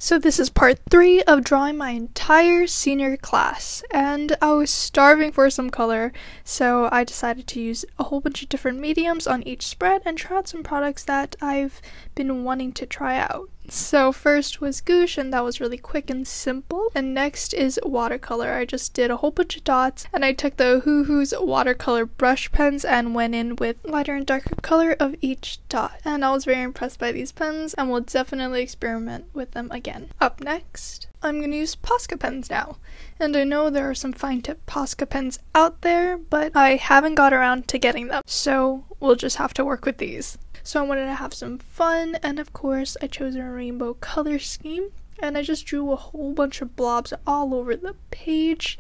So this is part 3 of drawing my entire senior class, and I was starving for some color, so I decided to use a whole bunch of different mediums on each spread and try out some products that I've been wanting to try out. So first was gouache, and that was really quick and simple. And next is watercolor. I just did a whole bunch of dots, and I took the Hoohoo's watercolor brush pens and went in with lighter and darker color of each dot. And I was very impressed by these pens and will definitely experiment with them again. Up next, I'm going to use Posca pens now. And I know there are some fine tip Posca pens out there, but I haven't got around to getting them. So we'll just have to work with these. So I wanted to have some fun, and of course I chose a rainbow color scheme, and I just drew a whole bunch of blobs all over the page,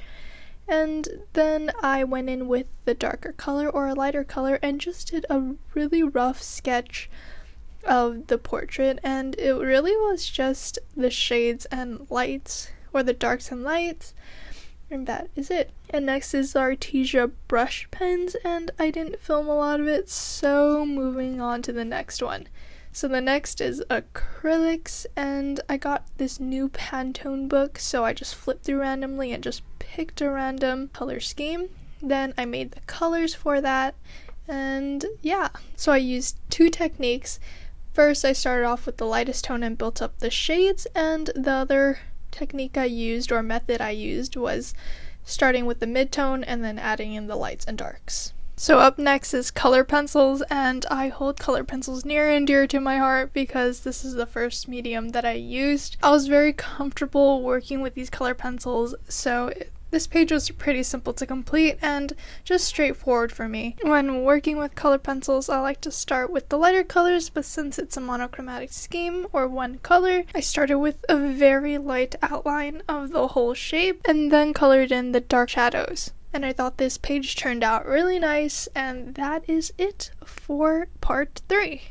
and then I went in with the darker color or a lighter color and just did a really rough sketch of the portrait, and it really was just the shades and lights, or the darks and lights, and that is it. And next is the Artesia brush pens, and I didn't film a lot of it, so moving on to the next one. So the next is acrylics, and I got this new Pantone book, so I just flipped through randomly and just picked a random color scheme. Then I made the colors for that, and yeah. So I used two techniques. First, I started off with the lightest tone and built up the shades, and the other technique I used, or method I used, was starting with the mid-tone and then adding in the lights and darks. So up next is color pencils, and I hold color pencils near and dear to my heart because this is the first medium that I used. I was very comfortable working with these color pencils, so this page was pretty simple to complete and just straightforward for me. When working with color pencils, I like to start with the lighter colors, but since it's a monochromatic scheme, or one color, I started with a very light outline of the whole shape and then colored in the dark shadows. And I thought this page turned out really nice, and that is it for part 3.